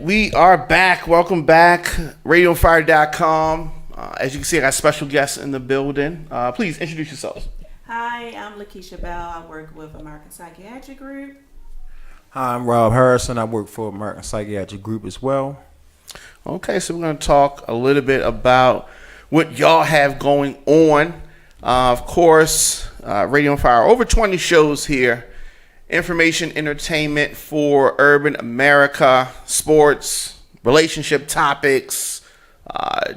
We are back. Welcome back. RadioFire.com. As you can see, I got special guests in the building. Please introduce yourselves. Hi, I'm Lakishya Bell. I work with American Psychiatric Group. Hi, I'm Rob Harrison. I work for American Psychiatric Group as well. Okay, so we're going to talk a little bit about what y'all have going on. Of course, Radio and Fire, over 20 shows here. Information, entertainment for urban America, sports, relationship topics,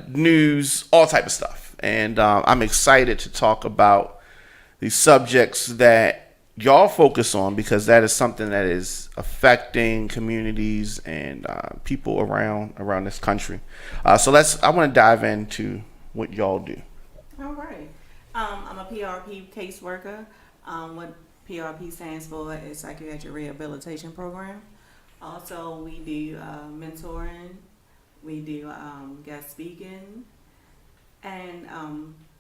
news, all type of stuff. And I'm excited to talk about the subjects that y'all focus on, because that is something that is affecting communities and people around this country. So I want to dive into what y'all do. All right. I'm a PRP caseworker. What PRP stands for is Psychiatric Rehabilitation Program. Also, we do mentoring. We do guest speaking. And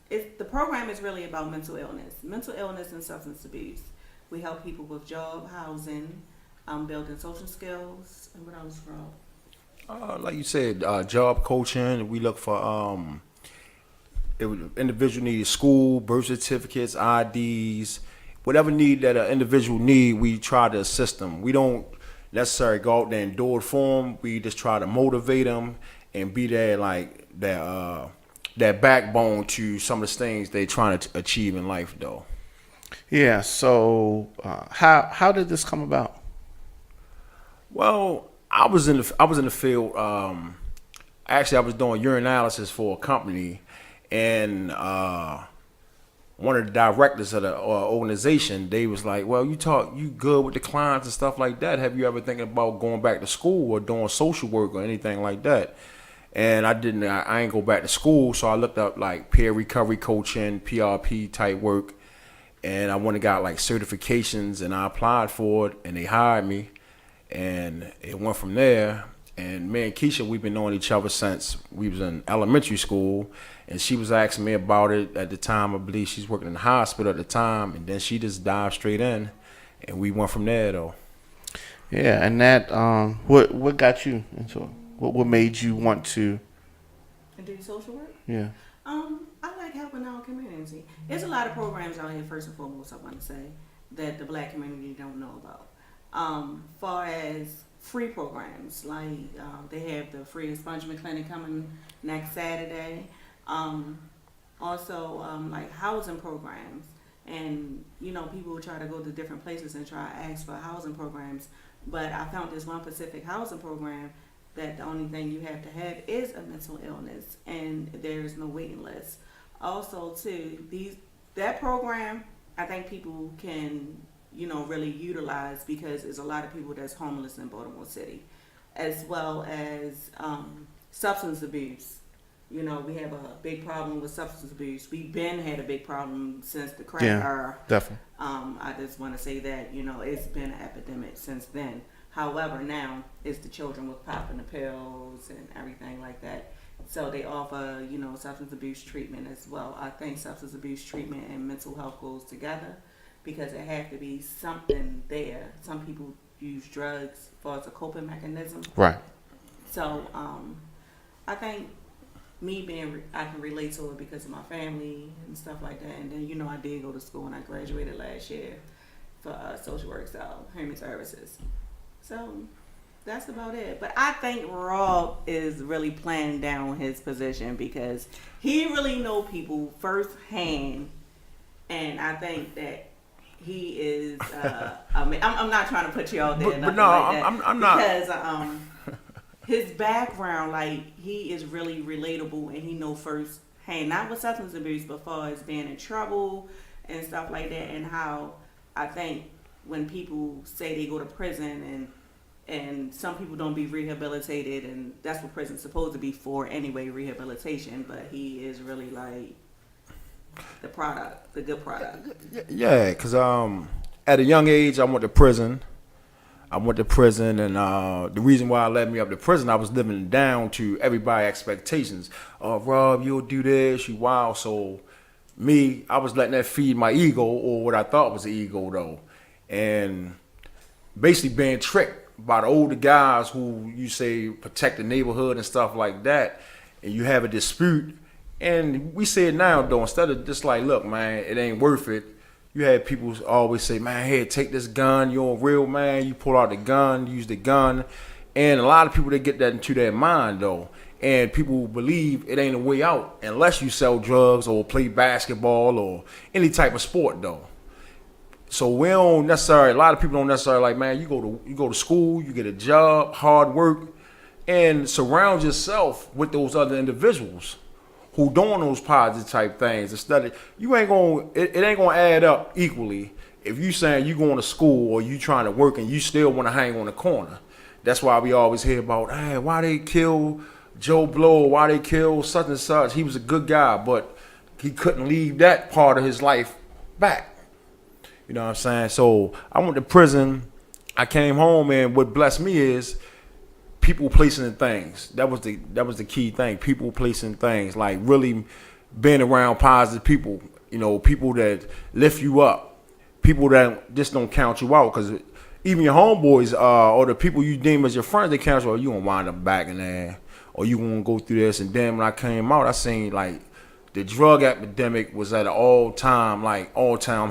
the program is really about mental illness and substance abuse. We help people with job, housing, building social skills, and what else, Rob? Like you said, job coaching. We look for individual needs, school, birth certificates, IDs, whatever need that an individual need. We try to assist them. We don't necessarily go out there and do it for them. We just try to motivate them and be there, like that backbone to some of the things they trying to achieve in life, though. Yeah. So how did this come about? Well, I was in the field. Actually, I was doing urinalysis for a company, and one of the directors of the organization, they was like, "Well, you good with the clients and stuff like that. Have you ever thinking about going back to school or doing social work or anything like that?" And I didn't. I ain't go back to school, so I looked up like peer recovery coaching, PRP type work, and I went and got like certifications, and I applied for it, and they hired me, and it went from there. And me and Keisha, we've been knowing each other since we was in elementary school, and she was asking me about it at the time. I believe she's working in the hospital at the time, and then she just dived straight in, and we went from there though. Yeah, and that what got you into it? What made you want to? And do social work? Yeah. I like helping our community. There's a lot of programs out here, first and foremost, I want to say, that the black community don't know about. Far as free programs, like they have the free expungement clinic coming next Saturday. Also, like housing programs. And, people try to go to different places and try to ask for housing programs. But I found this one specific housing program that the only thing you have to have is a mental illness, and there's no waiting list. Also, too, that program, I think people can, really utilize, because there's a lot of people that's homeless in Baltimore City, as well as substance abuse. We have a big problem with substance abuse. We've been had a big problem since the crack era. Definitely. I just want to say that, it's been an epidemic since then. However, now it's the children with popping the pills and everything like that. So they offer, substance abuse treatment as well. I think substance abuse treatment and mental health goes together, because it has to be something there. Some people use drugs as a coping mechanism. Right. So I think I can relate to it because of my family and stuff like that. And then, I did go to school, and I graduated last year for social work, so human services. So that's about it. But I think Rob is really playing down his position, because he really know people firsthand, and I think that he is. I'm not trying to put you out there, but no, like I'm not, because his background, like, he is really relatable, and he know firsthand, not with substance abuse, but far as being in trouble and stuff like that, and how I think when people say they go to prison, and some people don't be rehabilitated, and that's what prison's supposed to be for anyway, rehabilitation, but he is really like the good product. Yeah, because at a young age, I went to prison. And the reason why I led me up to prison, I was living down to everybody's expectations. Rob, you'll do this, you wild. So I was letting that feed my ego, or what I thought was the ego, though. And basically being tricked by the older guys who you say protect the neighborhood and stuff like that, and you have a dispute. And we say it now though, instead of just like, look, man, it ain't worth it. You had people always say, man, hey, take this gun. You're a real man. You pull out the gun, use the gun. And a lot of people, they get that into their mind, though. And people believe it ain't a way out unless you sell drugs or play basketball or any type of sport, though. So we don't necessarily, a lot of people don't necessarily like, man, you go to school, you get a job, hard work, and surround yourself with those other individuals who doing those positive type things. Instead of, you ain't gonna, it ain't gonna add up equally if you saying you going to school or you trying to work and you still want to hang on the corner. That's why we always hear about, hey, why they kill Joe Blow, why they kill such and such. He was a good guy, but he couldn't leave that part of his life back. You know what I'm saying? So I went to prison. I came home, and what blessed me is people placing things. That was the key thing. People placing things, like really being around positive people. You know, people that lift you up, people that just don't count you out. Because even your homeboys or the people you deem as your friends, they count you out. You gonna wind up back in there, or you gonna go through this. And then when I came out, I seen like the drug epidemic was at an all-time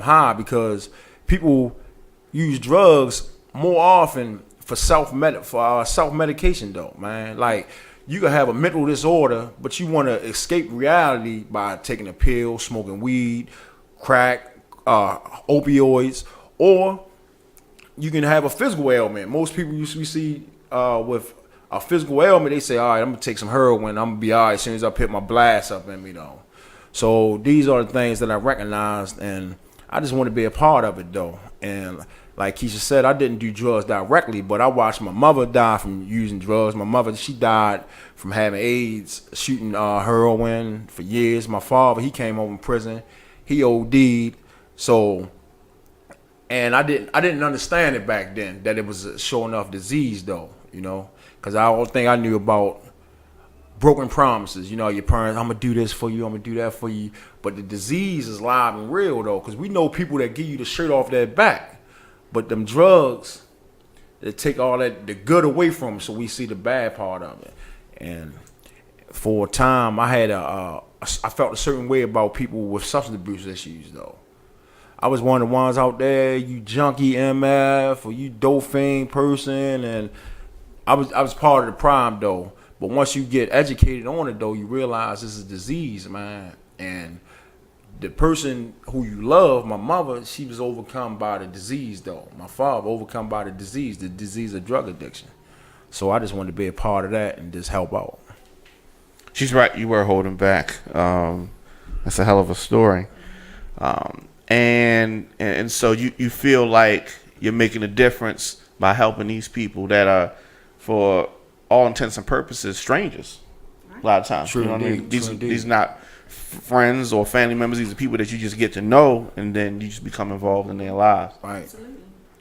high, because people use drugs more often for self-medication though, man. Like, you can have a mental disorder, but you want to escape reality by taking a pill, smoking weed, crack, opioids, or you can have a physical ailment. Most people we see with a physical ailment, they say, all right, I'm going to take some heroin, I'm going to be all right as soon as I put my blast up in me though. So these are the things that I recognized, and I just want to be a part of it though. And like Keisha said, I didn't do drugs directly, but I watched my mother die from using drugs. My mother, she died from having AIDS, shooting heroin for years. My father, he came home from prison. He OD'd. So, and I didn't understand it back then, that it was a sure enough disease though, you know, because I don't think I knew about broken promises. You know, your parents, I'm going to do this for you, I'm going to do that for you. But the disease is live and real though, because we know people that give you the shirt off their back. But them drugs, they take all that, the good away from them, so we see the bad part of it. And for a time, I felt a certain way about people with substance abuse issues, though. I was one of the ones out there, you junkie MF or you doping person, and I was part of the problem, though. But once you get educated on it, though, you realize this is a disease, man. And the person who you love, my mother, she was overcome by the disease, though. My father overcome by the disease of drug addiction. So I just wanted to be a part of that and just help out. She's right. You were holding back. That's a hell of a story. And so you feel like you're making a difference by helping these people that are, for all intents and purposes, strangers. A lot of times. True, you know what I mean? indeed. These not friends or family members. These are people that you just get to know, and then you just become involved in their lives. Right. Absolutely.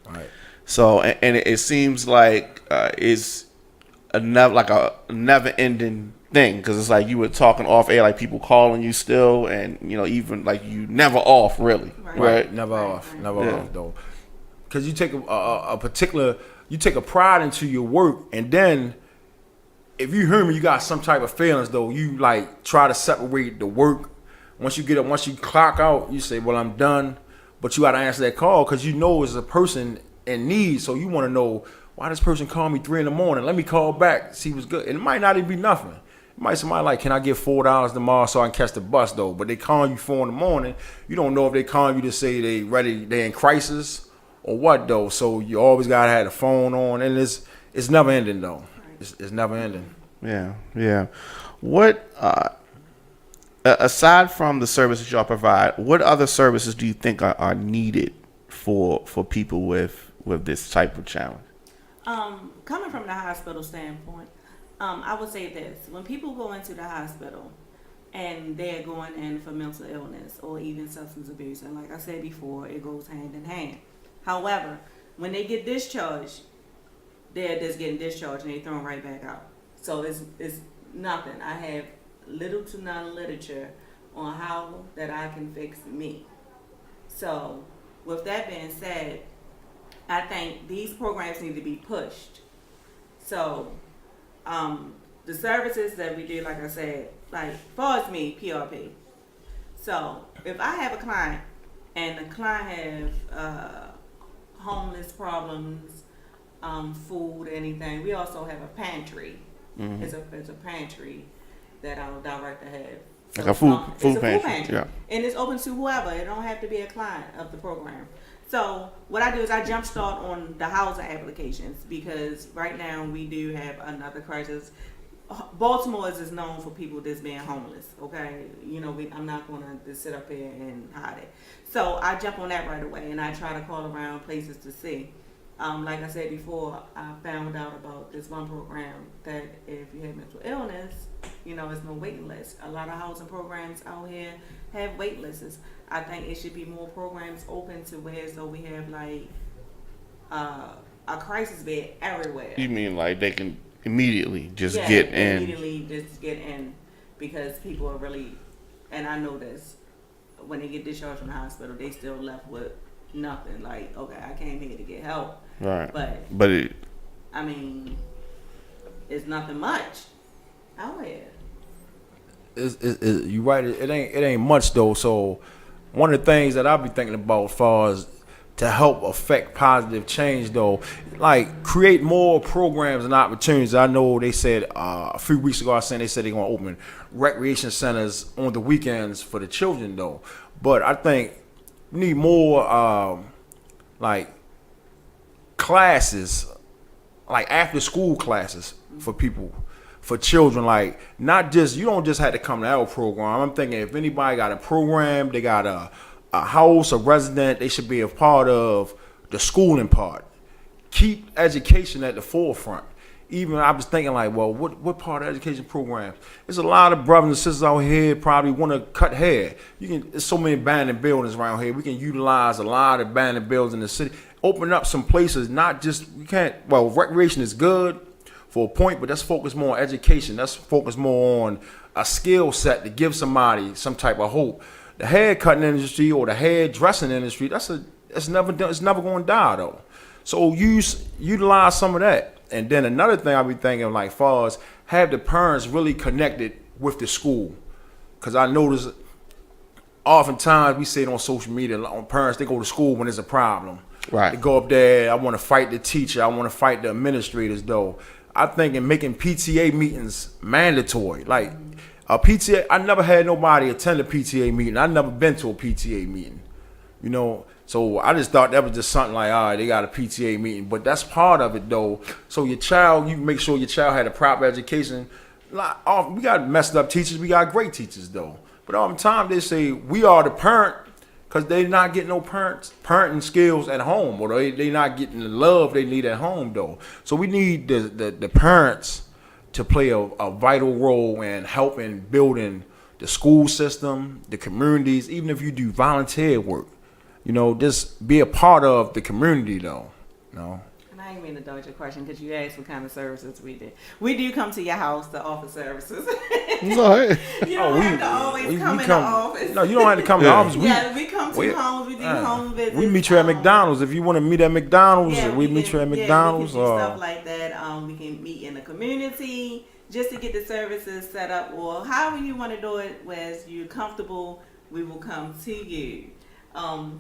Right. So, and it seems like it's a never-ending thing, because it's like you were talking off air, like people calling you still, and you know, even like you never off really, right? Never off though, because you take you take a pride into your work, and then if you hear me, you got some type of feelings though. You like try to separate the work. Once you clock out, you say, well, I'm done. But you got to answer that call, because you know it's a person in need. So you want to know, why this person called me 3 a.m. Let me call back, see what's good. And it might not even be nothing. It might somebody like, can I get $4 tomorrow so I can catch the bus though? But they call you 4 a.m. You don't know if they call you to say they ready, they in crisis or what though. So you always gotta have the phone on, and it's never ending though. It's never ending. Yeah. What aside from the services y'all provide, what other services do you think are needed for people with this type of challenge? Coming from the hospital standpoint, I would say this: when people go into the hospital and they're going in for mental illness or even substance abuse, and like I said before, it goes hand in hand. However, when they get discharged, they're just getting discharged and they're thrown right back out. So it's nothing. I have little to none literature on how that I can fix me. So with that being said, I think these programs need to be pushed. So, the services that we do, like I said, like far as me, PRP. So, if I have a client and the client have homeless problems, food, anything, we also have a pantry. Mm-hmm. It's a pantry that our director has. Like a food pantry. Yeah. And it's open to whoever. It don't have to be a client of the program. So what I do is I jumpstart on the housing applications because right now we do have another crisis. Baltimore is known for people that's being homeless. Okay, you know I'm not gonna just sit up here and hide it. So I jump on that right away and I try to call around places to see. Like I said before, I found out about this one program that if you have mental illness, you know, it's no waiting list. A lot of housing programs out here have wait lists. I think it should be more programs open to where so we have like a crisis bed everywhere. You mean like they can immediately just get in? Immediately just get in because people are really, and I know this, when they get discharged from the hospital, they still left with nothing. Like, okay, I came here to get help. Right. But it, I mean, it's nothing much out here. You right. It ain't much though. So one of the things that I'll be thinking about as far as to help affect positive change though, like create more programs and opportunities. I know they said a few weeks ago, they said they're gonna open recreation centers on the weekends for the children though. But I think we need more like classes, like after school classes for people, for children. Like not just, you don't just have to come to our program. I'm thinking if anybody got a program, they got a house, a resident, they should be a part of the schooling part. Keep education at the forefront. Even I was thinking like, well, what part of education programs? There's a lot of brothers and sisters out here probably want to cut hair. There's so many abandoned buildings around here. We can utilize a lot of abandoned buildings in the city. Open up some places, not just, recreation is good for a point, but let's focus more on education. Let's focus more on a skill set to give somebody some type of hope. The hair cutting industry or the hair dressing industry, it's never going to die though. So utilize some of that. And then another thing I'll be thinking like far as have the parents really connected with the school. Cause I notice oftentimes we see it on social media, on parents, they go to school when there's a problem. Right. They go up there, I want to fight the teacher, I want to fight the administrators though. I think in making PTA meetings mandatory, like a PTA, I never had nobody attend a PTA meeting. I never been to a PTA meeting, you know. So I just thought that was just something like, all right, they got a PTA meeting, but that's part of it though. So your child, you make sure your child had a proper education. We got messed up teachers, we got great teachers though. But all the time they say we are the parent because they not getting no parenting skills at home, or they not getting the love they need at home though. So we need the parents to play a vital role in helping building the school system, the communities, even if you do volunteer work. You know, just be a part of the community, though. You know. And I didn't mean to dodge your question because you asked what kind of services we did. We do come to your house to offer services. No, You don't have to always come in the office. No, you don't have to come to the office. We come to homes. We do home visits. We meet you at McDonald's. If you want to meet at McDonald's, we meet you at McDonald's. We can do stuff like that. We can meet in the community just to get the services set up, or however you want to do it, where you're comfortable. We will come to you. Off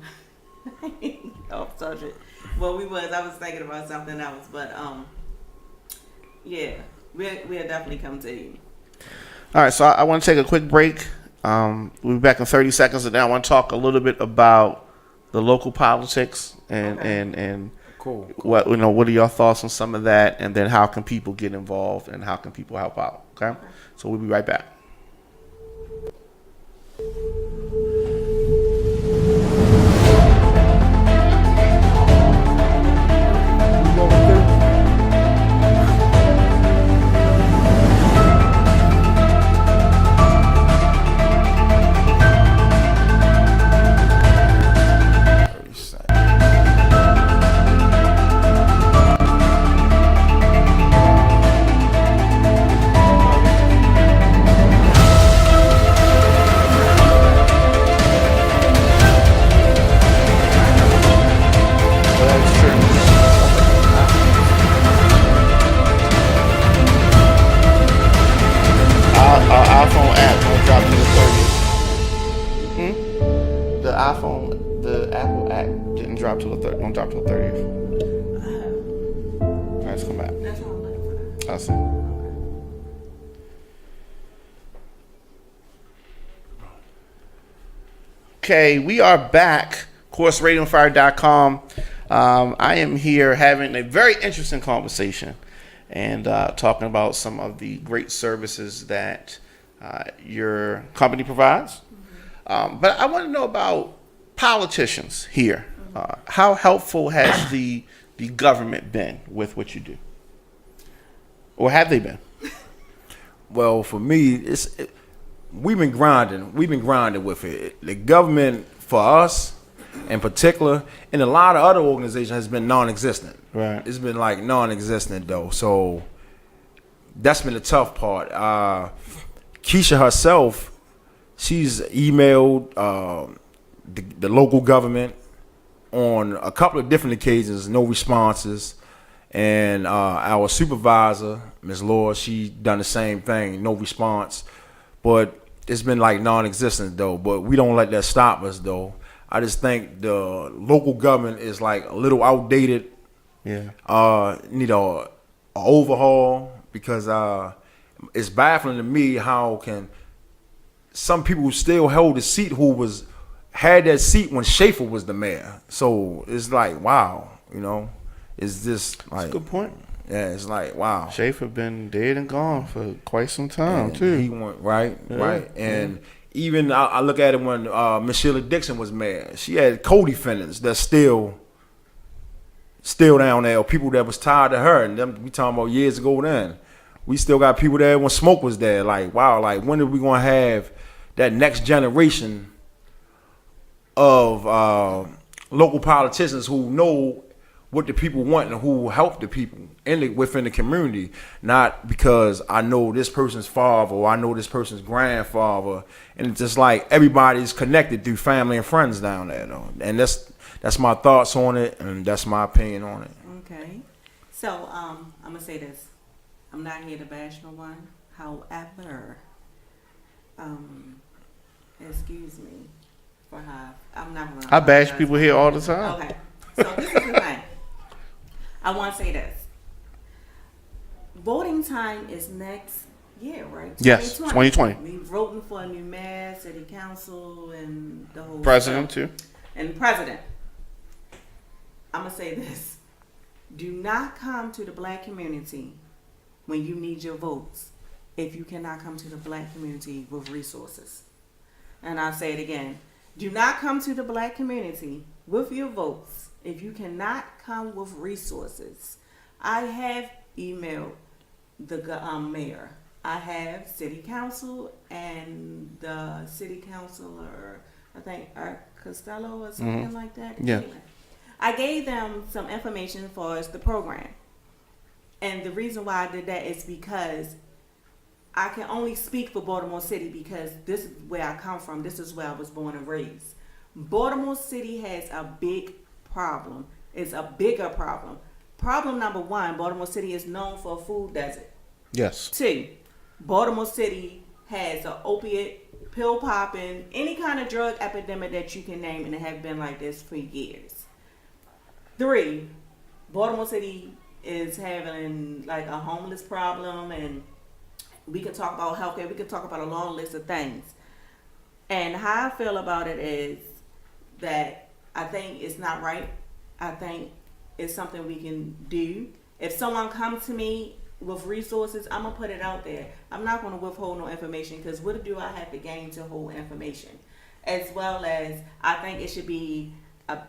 subject. Well, I was thinking about something else, but yeah, we'll definitely come to you. All right, so I want to take a quick break. We'll be back in 30 seconds, and then I want to talk a little bit about the local politics and cool. What are your thoughts on some of that, and then how can people get involved and how can people help out? Okay. So we'll be right back. iPhone, the Apple app didn't drop till the don't drop till the 30th. All right, let's come back. That's what I'm looking for. I see. Okay, we are back. Of course, radioandfire.com. I am here having a very interesting conversation and talking about some of the great services that your company provides. But I want to know about politicians here. How helpful has the government been with what you do? Or have they been? Well, for me, we've been grinding. We've been grinding with it. The government, for us in particular, and a lot of other organizations, has been non-existent. Right. It's been like non-existent though. So that's been the tough part. Keisha herself, she's emailed the local government on a couple of different occasions, no responses. And our supervisor, Ms. Laura, she done the same thing, no response. But it's been like non-existent though. But we don't let that stop us though. I just think the local government is like a little outdated. Yeah. Need a overhaul because it's baffling to me how can some people still hold the seat who had that seat when Schaefer was the mayor. So it's like, wow, it's just like, That's a good point. yeah, it's like, wow. Schaefer been dead and gone for quite some time And too. He went right, Yeah, right, and even I look at it when Miss Sheila Dixon was mayor. She had co-defendants that's still down there, or people that was tired of her, and them, we talking about years ago. Then we still got people there when Smoke was there. Like, wow, like when are we gonna have that next generation of local politicians who know what the people want and who help the people within the community, not because I know this person's father or I know this person's grandfather, and it's just like everybody's connected through family and friends down there though. And that's my thoughts on it, and that's my opinion on it. Okay. So, I'm gonna say this. I'm not here to bash no one. However, excuse me for how I'm not gonna. I bash people here all the time. Okay. So this is the thing. I want to say this. Voting time is next year, right? Yes, 2020. We voting for a new mayor, city council, and the whole President stuff. too. And president. I'm gonna say this. Do not come to the black community when you need your votes if you cannot come to the black community with resources. And I'll say it again. Do not come to the black community with your votes if you cannot come with resources. I have emailed the mayor. I have city council and the city councilor, I think Costello or something like that. Yeah. I gave them some information for us, the program. And the reason why I did that is because I can only speak for Baltimore City because this is where I come from. This is where I was born and raised. Baltimore City has a big problem. It's a bigger problem. Problem number one, Baltimore City is known for a food desert. Yes. 2, Baltimore City has an opiate, pill popping, any kind of drug epidemic that you can name, and it have been like this for years. 3, Baltimore City is having like a homeless problem, and we could talk about healthcare. We could talk about a long list of things. And how I feel about it is that I think it's not right. I think it's something we can do. If someone comes to me with resources, I'm going to put it out there. I'm not going to withhold no information because what do I have to gain to hold information? As well as I think it should be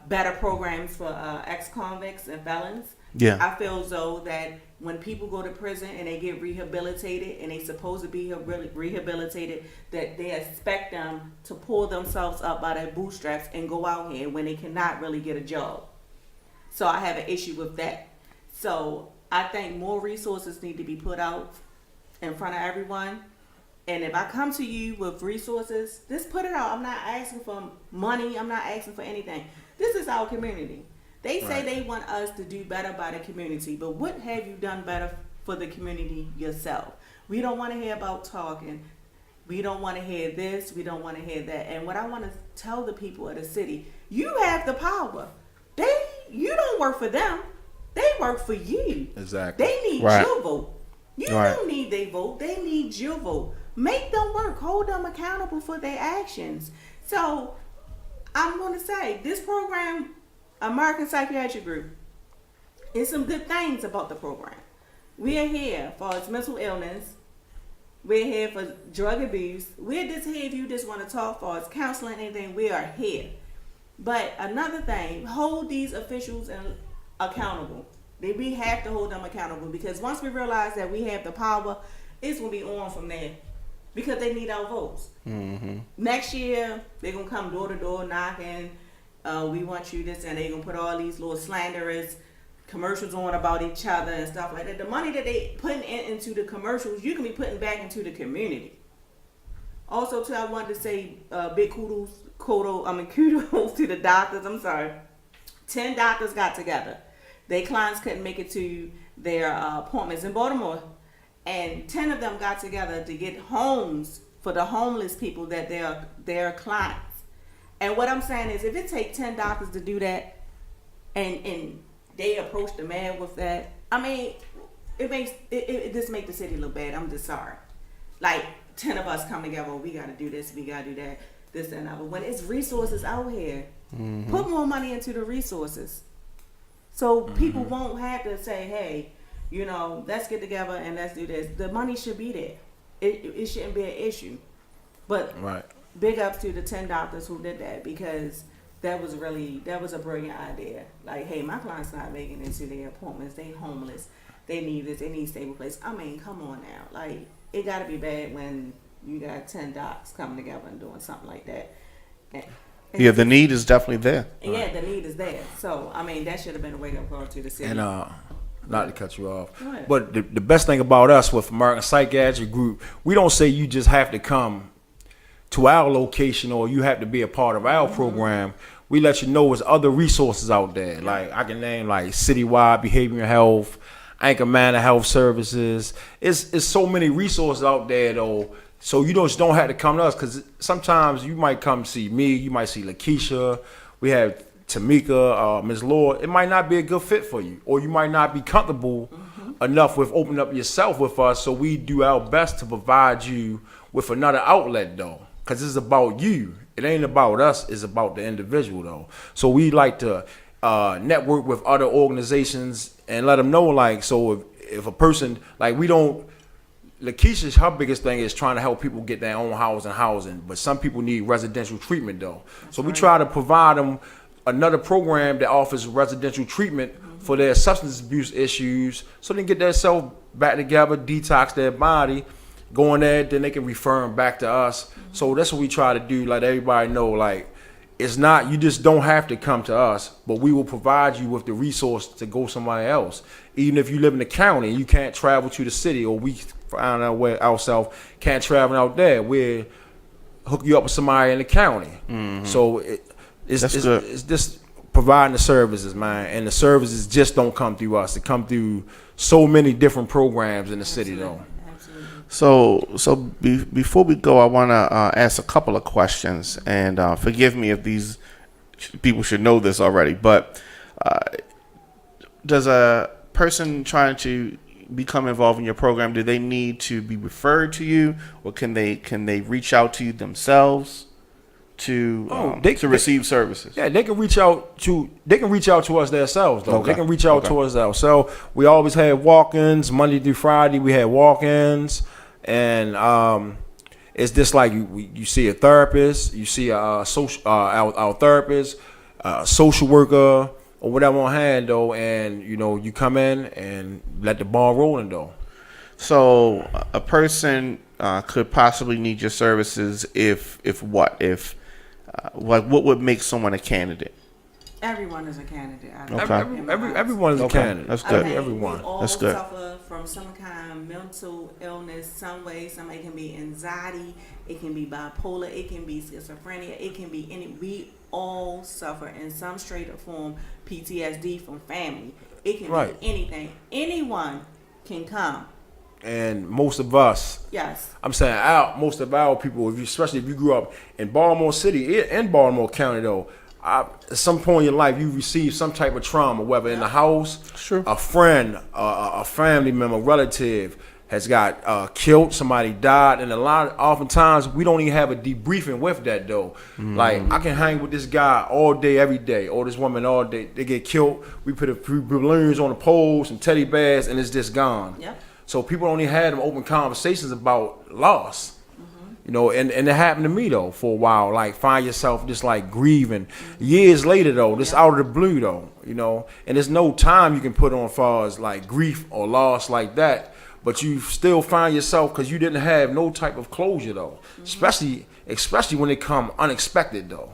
better programs for ex-convicts and felons. Yeah. I feel as though that when people go to prison and they get rehabilitated and they supposed to be rehabilitated, that they expect them to pull themselves up by their bootstraps and go out here when they cannot really get a job. So I have an issue with that. So I think more resources need to be put out in front of everyone. And if I come to you with resources, just put it out. I'm not asking for money. I'm not asking for anything. This is our community. They say they want us to do better by the community, but what have you done better for the community yourself? We don't want to hear about talking. We don't want to hear this. We don't want to hear that. And what I want to tell the people of the city, you have the power. You don't work for them. They work for you. Exactly. They need Right. your vote. You Right. don't need their vote. They need your vote. Make them work. Hold them accountable for their actions. So I'm going to say this program, American Psychiatric Group, is some good things about the program. We are here for its mental illness. We're here for drug abuse. We're just here if you just want to talk for its counseling, anything. We are here. But another thing, hold these officials accountable. We have to hold them accountable, because once we realize that we have the power, it's going to be on from there, because they need our votes. Mm-hmm. Next year, they're going to come door to door knocking. We want you this, and they're going to put all these little slanderous commercials on about each other and stuff like that. The money that they putting into the commercials, you can be putting back into the community. Also, too, I wanted to say big kudos to the doctors. I'm sorry. 10 doctors got together. Their clients couldn't make it to their appointments in Baltimore. And 10 of them got together to get homes for the homeless people that they're clients. And what I'm saying is, if it takes 10 doctors to do that, and they approach the man with that, I mean, it just make the city look bad. I'm just sorry. Like, 10 of us come together, we got to do this, we got to do that, this and that. But when it's resources out here, put more money into the resources. So people won't have to say, hey, let's get together and let's do this. The money should be there. It shouldn't be an issue. But Right. big ups to the 10 doctors who did that, because that was a brilliant idea. Like, hey, my client's not making it to their appointments. They homeless. They need this. They need a stable place. I mean, come on now. Like, it got to be bad when you got 10 docs coming together and doing something like that. Yeah, the need is definitely there. Yeah, the need is there. So, I mean, that should have been a wake-up call to the city. And not to cut you off, Go ahead. but the best thing about us with American Psychiatric Group, we don't say you just have to come to our location or you have to be a part of our program. We let you know there's other resources out there. Like, I can name like Citywide Behavioral Health, Anchor Manor Health Services. It's so many resources out there though. So you just don't have to come to us, because sometimes you might come see me, you might see Lakishya, we have Tamika, Ms. Lord. It might not be a good fit for you, or you might not be comfortable enough with opening up yourself with us. So we do our best to provide you with another outlet though, because it's about you. It ain't about us, it's about the individual though. So we like to network with other organizations and let them know, like, so if a person, like, we don't, Lakisha's, her biggest thing is trying to help people get their own housing, but some people need residential treatment though. So we try to provide them another program that offers residential treatment for their substance abuse issues, so they can get themselves back together, detox their body, go in there, then they can refer them back to us. So that's what we try to do, let everybody know, like, it's not, you just don't have to come to us, but we will provide you with the resource to go somewhere else. Even if you live in the county and you can't travel to the city, or we find out where ourselves can't travel out there, we'll hook you up with somebody in the county. So it's just providing the services, man. And the services just don't come through us. They come through so many different programs in the city, though. Absolutely. So before we go, I want to ask a couple of questions, and forgive me if these people should know this already, but does a person trying to become involved in your program, do they need to be referred to you, or can they reach out to you themselves to receive services? Yeah, they can reach out to us themselves though. Okay. They can reach out to us ourselves. We always had walk-ins Monday through Friday. We had walk-ins, and it's just like you see a therapist, you see a our therapist, social worker, or whatever on hand though, and you come in and let the ball rolling though. So a person could possibly need your services if what would make someone a candidate? Everyone is a candidate. Okay. Everyone is a candidate. That's good. Everyone. We all That's good. suffer from some kind of mental illness, some way. Somebody can be anxiety. It can be bipolar. It can be schizophrenia. It can be any. We all suffer in some straight or form PTSD from family. It can Right. be anything. Anyone can come and most of us, Yes. I'm saying most of our people, especially if you grew up in Baltimore City and Baltimore County, though, at some point in your life, you received some type of trauma, whether in the house, Sure. a friend, a family member, relative has got killed, somebody died, and oftentimes we don't even have a debriefing with that though. Like I can hang with this guy all day, every day, or this woman all day. They get killed. We put a few balloons on the poles, some teddy bears, and it's just gone. Yep. So people only had them open conversations about loss. You know, and it happened to me though for a while. Like find yourself just like grieving. Years later though, just out of the blue though, you know, and there's no time you can put on as far as like grief or loss like that. But you still find yourself because you didn't have no type of closure though, especially when it come unexpected though.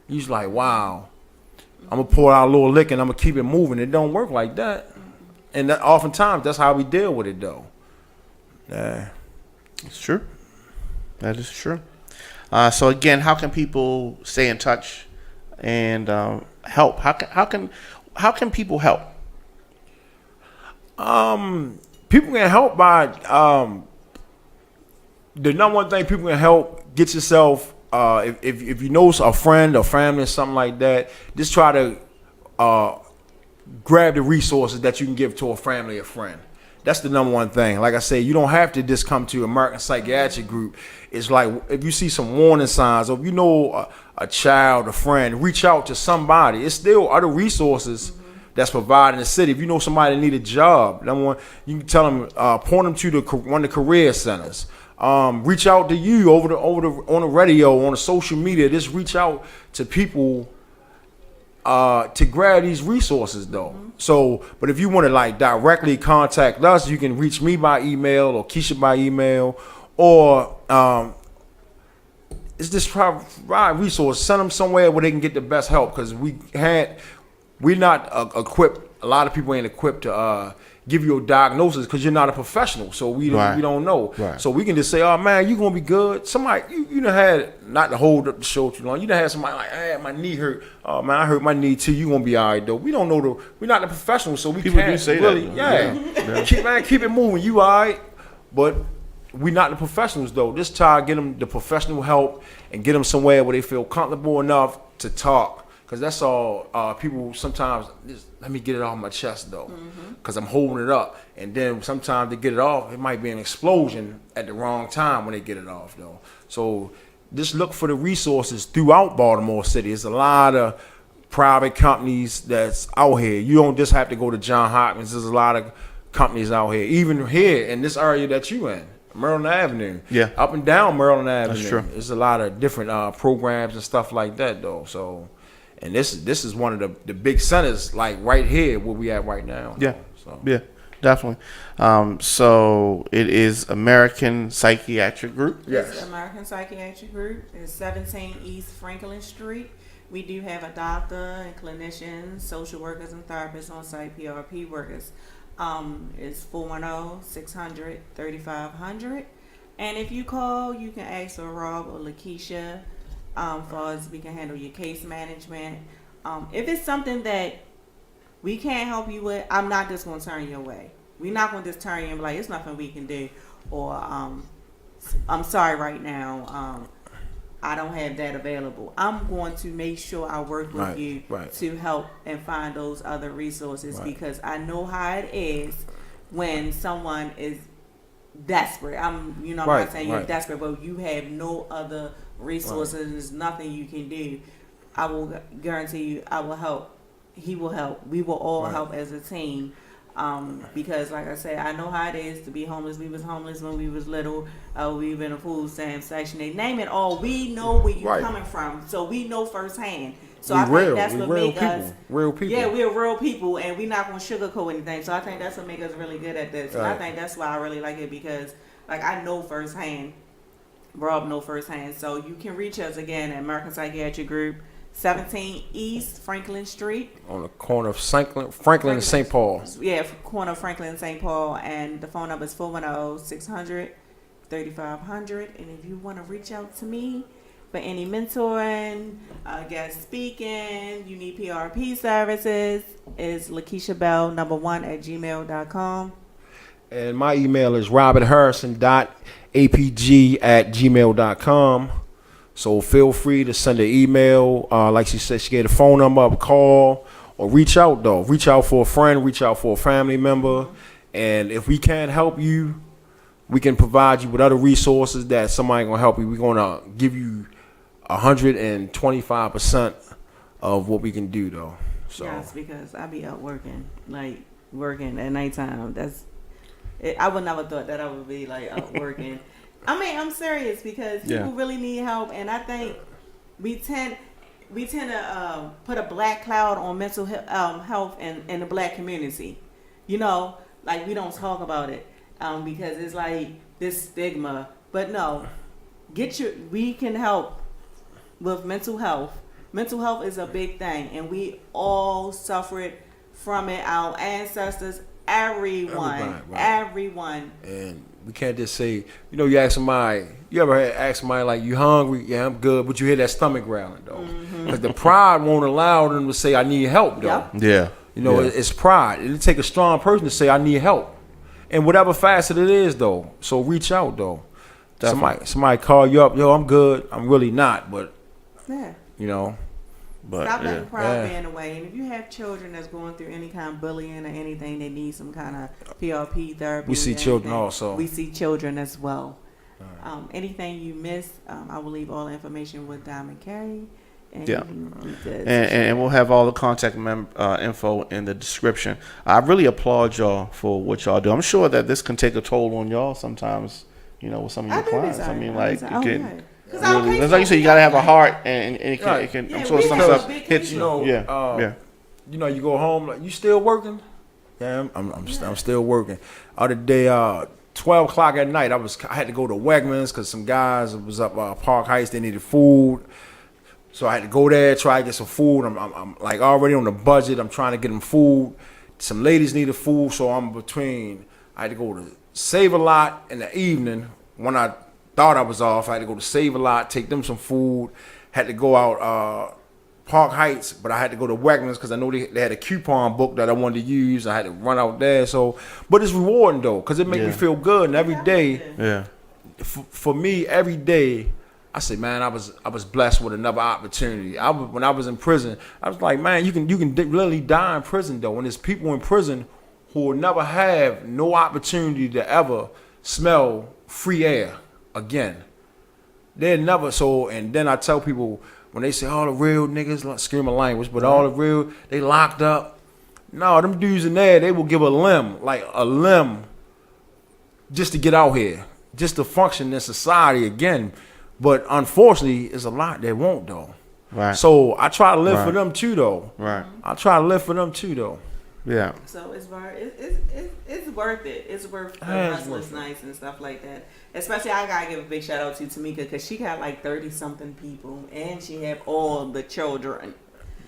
You're just like, wow, I'm gonna pour out a little lick and I'm gonna keep it moving. It don't work like that, and oftentimes that's how we deal with it though. Yeah, It's true. That is true. So again, how can people stay in touch and help? How can people help? People can help by the number one thing people can help get yourself if you know a friend or family or something like that, just try to grab the resources that you can give to a family or friend. That's the number one thing. Like I say, you don't have to just come to American Psychiatric Group. It's like if you see some warning signs, or if you know a child, a friend, reach out to somebody. It's still other resources that's provided in the city. If you know somebody that need a job, number one, you can tell them, point them to one of the career centers. Reach out to you on the radio, on the social media. Just reach out to people to grab these resources though. So, but if you want to like directly contact us, you can reach me by email or Keisha by email, or it's just provide resources. Send them somewhere where they can get the best help, because we're not equipped. A lot of people ain't equipped to give you a diagnosis because you're not a professional. So we don't know. Right. So we can just say, oh man, you're gonna be good. Somebody you done had, not to hold up the show too long, you done had somebody like, hey, my knee hurt. Oh man, I hurt my knee too. You gonna be all right though. We don't know we're not the professionals, so we People can't do say really that. yeah. Keep it moving. You all right, but we not the professionals though. Just try to get them the professional help and get them somewhere where they feel comfortable enough to talk. Because that's all people sometimes, just let me get it off my chest though, because I'm holding it up. And then sometimes to get it off, it might be an explosion at the wrong time when they get it off though. So just look for the resources throughout Baltimore City. There's a lot of private companies that's out here. You don't just have to go to Johns Hopkins. There's a lot of companies out here, even here in this area that you in. Maryland Avenue. Yeah. Up and down Maryland Avenue. That's true. There's a lot of different programs and stuff like that though. So. And this is one of the big centers, like right here where we at right now. Yeah, so. Yeah, definitely. So it is American Psychiatric Group. Yes, It's American Psychiatric Group. It's 17 East Franklin Street. We do have a doctor and clinicians, social workers and therapists on site, PRP workers. It's 410-600-3500. And if you call, you can ask for Rob or Lakishya. For us, we can handle your case management. If it's something that we can't help you with, I'm not just going to turn you away. We're not going to just turn you and be like, it's nothing we can do. Or, I'm sorry right now, I don't have that available. I'm going to make sure I work with you to help and find those other resources, because I know how it is when someone is desperate. I'm not saying you're desperate, but you have no other resources. There's nothing you can do. I will guarantee you, I will help. He will help. We will all help as a team. Because like I said, I know how it is to be homeless. We was homeless when we was little. We were in a food stamp, Section 8. Name it all. We know where you're coming from. So we know firsthand. So I think that's what makes us real people. Yeah, we're real people, and we're not going to sugarcoat anything. So I think that's what makes us really good at this. And I think that's why I really like it, because like I know firsthand. Rob know firsthand. So you can reach us again at American Psychiatric Group, 17 East Franklin Street. On the corner of Franklin and St. Paul. Yeah, corner of Franklin and St. Paul. And the phone number is 410-600-3500. And if you want to reach out to me for any mentoring, guest speaking, you need PRP services, is Lakishya Bell #1 @gmail.com. And my email is robertharrison.apg@gmail.com. So feel free to send an email. Like she said, she gave a phone number, a call, or reach out, though. Reach out for a friend, reach out for a family member. And if we can't help you, we can provide you with other resources that somebody going to help you. We're going to give you 125% of what we can do, though. So. Yes, because I be out working at nighttime. I would never thought that I would be like out working. I mean, I'm serious because people really need help, and I think we tend to put a black cloud on mental health in the black community. You know, like we don't talk about it because it's like this stigma. But no, we can help with mental health. Mental health is a big thing, and we all suffered from it. Our ancestors, everyone. And we can't just say, you ever ask somebody like, you hungry? Yeah, I'm good. But you hear that stomach growling, though. Because the pride won't allow them to say, I need help, though. Yeah. It's pride. It'll take a strong person to say, I need help. And whatever facet it is, though. So reach out, though. Somebody call you up, yo, I'm good. I'm really not, but, But, stop letting pride be in the way. And if you have children that's going through any kind of bullying or anything, they need some kind of PRP therapy. We see children also. We see children as well. Anything you missed, I will leave all the information with Diamond Carey. And we'll have all the contact info in the description. I really applaud y'all for what y'all do. I'm sure that this can take a toll on y'all sometimes, with some of your clients. I mean, like, it can... Really, like you said, you gotta have a heart, and it can. I'm sure some stuff hits you. You go home like, you still working? Yeah, I'm still working. Other day, 12 o'clock at night, I had to go to Wegmans because some guys was up Park Heights. They needed food, so I had to go there, try to get some food. I'm like already on the budget. I'm trying to get them food. Some ladies needed food, so I had to go to Save-A-Lot in the evening when I thought I was off. I had to go to Save-A-Lot, take them some food. Had to go out Park Heights, but I had to go to Wegmans because I know they had a coupon book that I wanted to use. I had to run out there. But it's rewarding though, because it makes me feel good. And every day, for me, every day, I say, man, I was blessed with another opportunity. When I was in prison, I was like, man, you can literally die in prison though. When there's people in prison who will never have no opportunity to ever smell free air again. They're never and then I tell people when they say all the real niggas like screaming language, but all the real they locked up. No, them dudes in there, they will give a limb just to get out here, just to function in society again. But unfortunately, it's a lot that won't though. Right. So I try to live for them too though. Right. I try to live for them too though. Yeah. So it's worth it. It's worth the restless nights and stuff like that. Especially, I gotta give a big shout out to Tamika because she got like 30-something people and she had all the children.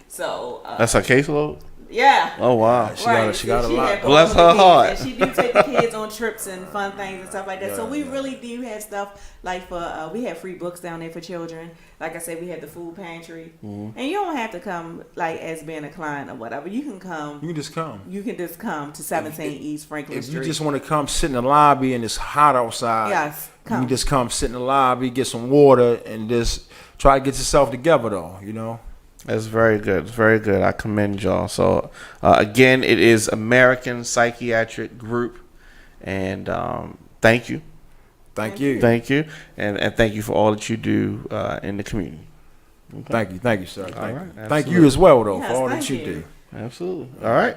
So that's her caseload. Yeah. Oh wow. She got a lot. Bless her heart. And she do take the kids on trips and fun things and stuff like that. So we really do have stuff like for we have free books down there for children. Like I said, we have the food pantry, and you don't have to come like as being a client or whatever. You can come. You can just come. You can just come to 17 East Franklin Street. If you just want to come sit in the lobby and it's hot outside, yes, you can just come sit in the lobby, get some water, and just try to get yourself together though. That's very good. It's very good. I commend y'all. So, again, it is American Psychiatric Group. And thank you. Thank you. Thank you. And thank you for all that you do in the community. Okay. Thank you, sir. Thank you you as well, though, Yes, for all that thank you you. do. Absolutely. All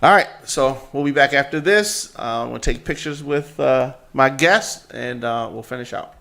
right. So, we'll be back after this. We'll take pictures with my guests, and we'll finish out.